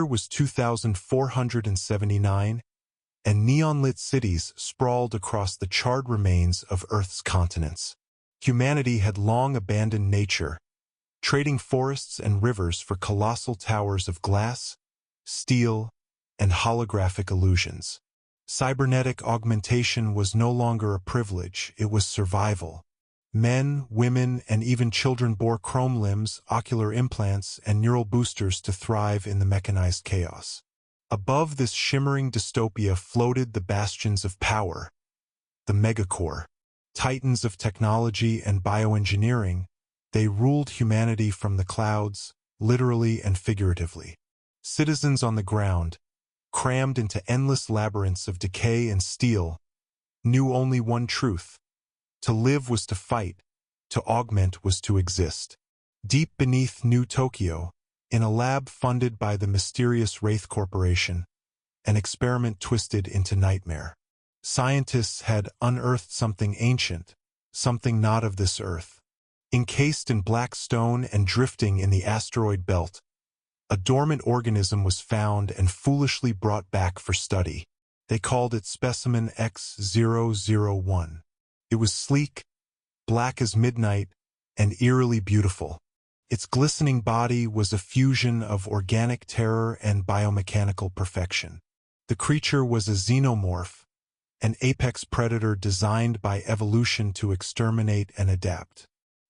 year was 2479, and neon-lit cities sprawled across the charred remains of Earth's continents. Humanity had long abandoned nature, trading forests and rivers for colossal towers of glass, steel, and holographic illusions. Cybernetic augmentation was no longer a privilege, it was survival. Men, women, and even children bore chrome limbs, ocular implants, and neural boosters to thrive in the mechanized chaos. Above this shimmering dystopia floated the bastions of power, the megacore. Titans of technology and bioengineering, they ruled humanity from the clouds, literally and figuratively. Citizens on the ground, crammed into endless labyrinths of decay and steel, knew only one truth. To live was to fight, to augment was to exist. Deep beneath New Tokyo, in a lab funded by the mysterious Wraith Corporation, an experiment twisted into nightmare. Scientists had unearthed something ancient, something not of this earth. Encased in black stone and drifting in the asteroid belt, a dormant organism was found and foolishly brought back for study. They called it Specimen X001. It was sleek, black as midnight, and eerily beautiful. Its glistening body was a fusion of organic terror and biomechanical perfection. The creature was a xenomorph, an apex predator designed by evolution to exterminate and adapt.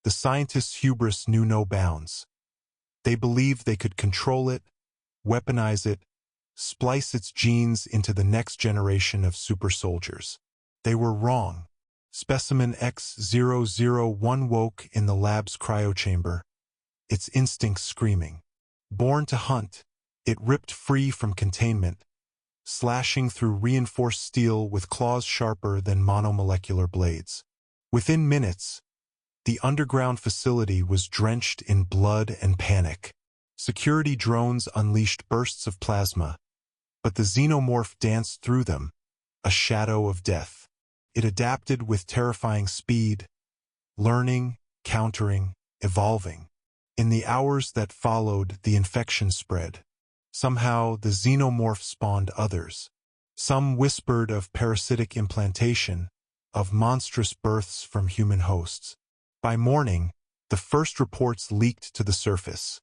The scientists' hubris knew no bounds. They believed they could control it, weaponize it, splice its genes into the next generation of super soldiers. They were wrong. Specimen X001 woke in the lab's cryochamber, its instincts screaming. Born to hunt, it ripped free from containment, slashing through reinforced steel with claws sharper than monomolecular blades. Within minutes, the underground facility was drenched in blood and panic. Security drones unleashed bursts of plasma, but the xenomorph danced through them, a shadow of death. It adapted with terrifying speed, learning, countering, evolving. In the hours that followed, the infection spread. Somehow, the xenomorph spawned others. Some whispered of parasitic implantation, of monstrous births from human hosts. By morning, the first reports leaked to the surface.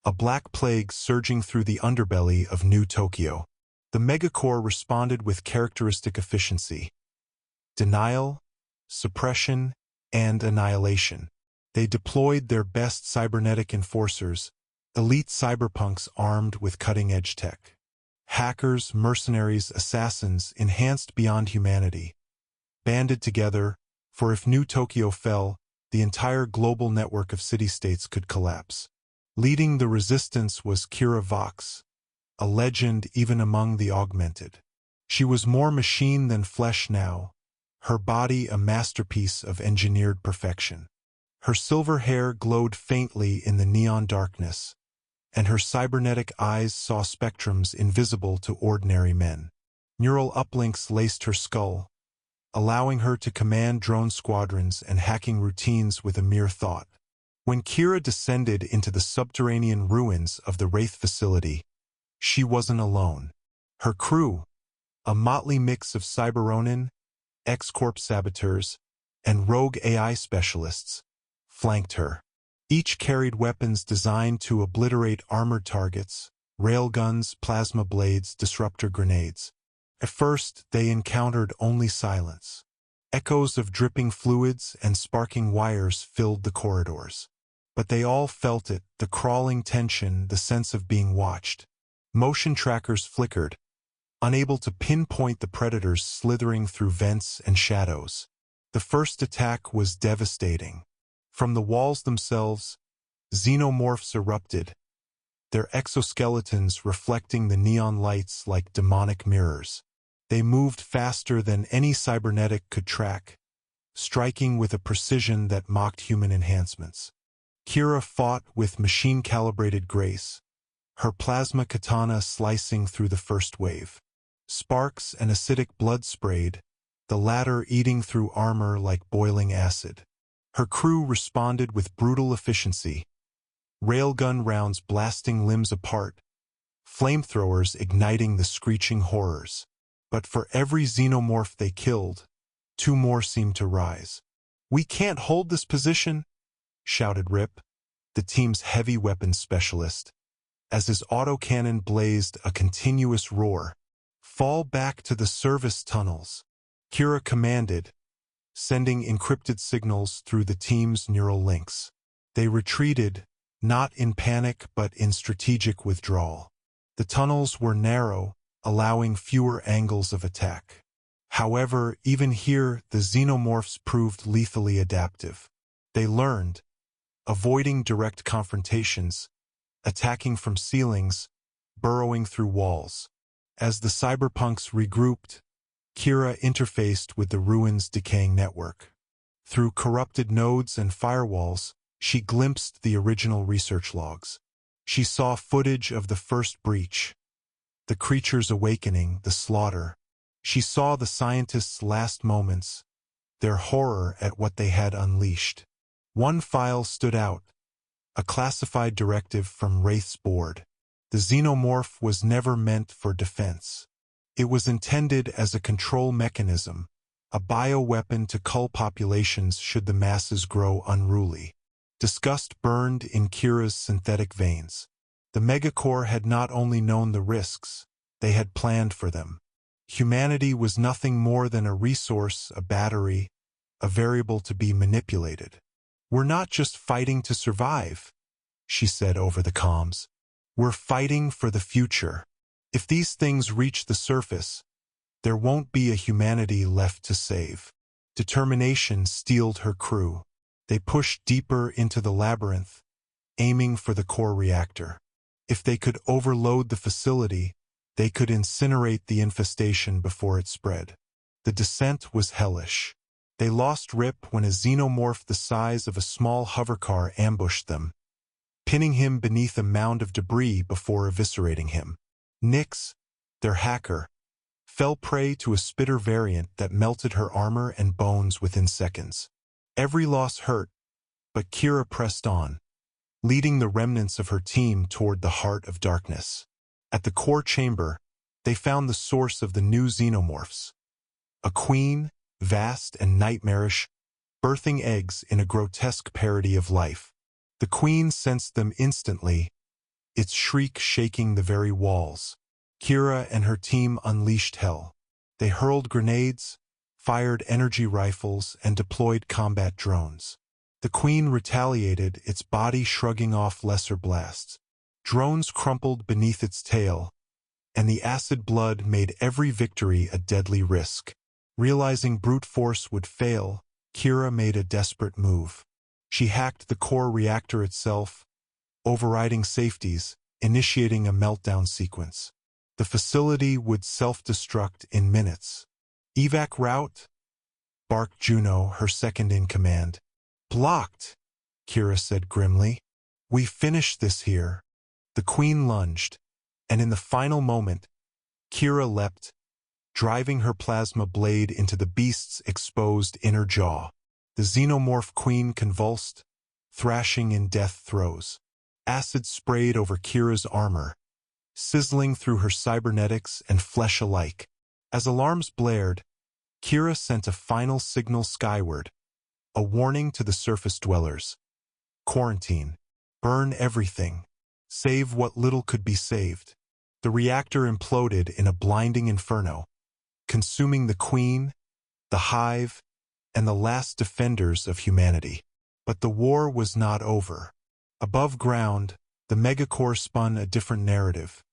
A black plague surging through the underbelly of New Tokyo. The megacore responded with characteristic efficiency. Denial, suppression, and annihilation. They deployed their best cybernetic enforcers, elite cyberpunks armed with cutting-edge tech. Hackers, mercenaries, assassins, enhanced beyond humanity. Banded together, for if New Tokyo fell, the entire global network of city-states could collapse. Leading the resistance was Kira Vox, a legend even among the augmented. She was more machine than flesh now, her body a masterpiece of engineered perfection. Her silver hair glowed faintly in the neon darkness, and her cybernetic eyes saw spectrums invisible to ordinary men. Neural uplinks laced her skull, allowing her to command drone squadrons and hacking routines with a mere thought. When Kira descended into the subterranean ruins of the Wraith facility, she wasn't alone. Her crew, a motley mix of Cyberonin, X-Corp saboteurs, and rogue AI specialists, flanked her. Each carried weapons designed to obliterate armored targets, railguns, plasma blades, disruptor grenades. At first, they encountered only silence. Echoes of dripping fluids and sparking wires filled the corridors. But they all felt it, the crawling tension, the sense of being watched. Motion trackers flickered, unable to pinpoint the predators slithering through vents and shadows. The first attack was devastating. From the walls themselves, xenomorphs erupted, their exoskeletons reflecting the neon lights like demonic mirrors. They moved faster than any cybernetic could track, striking with a precision that mocked human enhancements. Kira fought with machine-calibrated grace, her plasma katana slicing through the first wave. Sparks and acidic blood sprayed, the latter eating through armor like boiling acid. Her crew responded with brutal efficiency, railgun rounds blasting limbs apart, flamethrowers igniting the screeching horrors. But for every xenomorph they killed, two more seemed to rise. "We can't hold this position," shouted Rip, the team's heavy weapons specialist, as his autocannon blazed a continuous roar. "Fall back to the service tunnels," Kira commanded, sending encrypted signals through the team's neural links. They retreated, not in panic but in strategic withdrawal. The tunnels were narrow, allowing fewer angles of attack. However, even here, the xenomorphs proved lethally adaptive. They learned, avoiding direct confrontations, attacking from ceilings, burrowing through walls. As the cyberpunks regrouped, Kira interfaced with the ruins' decaying network. Through corrupted nodes and firewalls, she glimpsed the original research logs. She saw footage of the first breach, the creature's awakening, the slaughter. She saw the scientists' last moments, their horror at what they had unleashed. One file stood out, a classified directive from Wraith's board. The xenomorph was never meant for defense. It was intended as a control mechanism, a bioweapon to cull populations should the masses grow unruly. Disgust burned in Kira's synthetic veins. The Megacorps had not only known the risks, they had planned for them. Humanity was nothing more than a resource, a battery, a variable to be manipulated. "We're not just fighting to survive," she said over the comms. "We're fighting for the future. If these things reach the surface, there won't be a humanity left to save." Determination steeled her crew. They pushed deeper into the labyrinth, aiming for the core reactor. If they could overload the facility, they could incinerate the infestation before it spread. The descent was hellish. They lost Rip when a xenomorph the size of a small hovercar ambushed them, pinning him beneath a mound of debris before eviscerating him. Nyx, their hacker, fell prey to a spitter variant that melted her armor and bones within seconds. Every loss hurt, but Kira pressed on, leading the remnants of her team toward the heart of darkness. At the core chamber, they found the source of the new xenomorphs. A queen, vast and nightmarish, birthing eggs in a grotesque parody of life. The queen sensed them instantly, its shriek shaking the very walls. Kira and her team unleashed hell. They hurled grenades, fired energy rifles, and deployed combat drones. The queen retaliated, its body shrugging off lesser blasts. Drones crumpled beneath its tail, and the acid blood made every victory a deadly risk. Realizing brute force would fail, Kira made a desperate move. She hacked the core reactor itself, overriding safeties, initiating a meltdown sequence. The facility would self-destruct in minutes. "Evac route?" barked Juno, her second in command. "Blocked," Kira said grimly. "We finished this here." The queen lunged, and in the final moment, Kira leapt, driving her plasma blade into the beast's exposed inner jaw. The xenomorph queen convulsed, thrashing in death throes. Acid sprayed over Kira's armor, sizzling through her cybernetics and flesh alike. As alarms blared, Kira sent a final signal skyward, a warning to the surface dwellers. Quarantine. Burn everything. Save what little could be saved. The reactor imploded in a blinding inferno, consuming the queen, the hive, and the last defenders of humanity. But the war was not over. Above ground, the Megacorps spun a different narrative.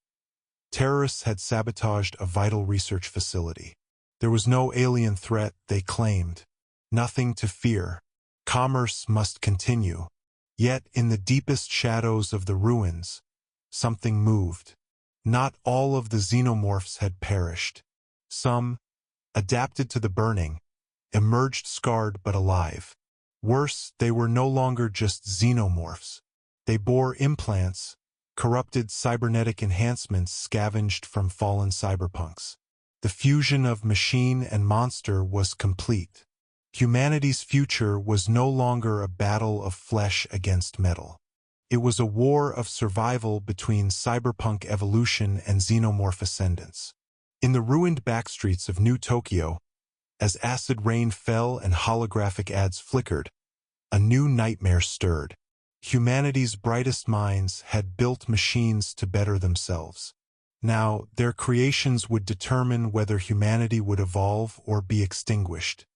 Terrorists had sabotaged a vital research facility. There was no alien threat, they claimed. Nothing to fear. Commerce must continue. Yet in the deepest shadows of the ruins, something moved. Not all of the xenomorphs had perished. Some, adapted to the burning, emerged scarred but alive. Worse, they were no longer just xenomorphs. They bore implants, corrupted cybernetic enhancements scavenged from fallen cyberpunks. The fusion of machine and monster was complete. Humanity's future was no longer a battle of flesh against metal. It was a war of survival between cyberpunk evolution and xenomorph ascendance. In the ruined backstreets of New Tokyo, as acid rain fell and holographic ads flickered, a new nightmare stirred. Humanity's brightest minds had built machines to better themselves. Now, their creations would determine whether humanity would evolve or be extinguished.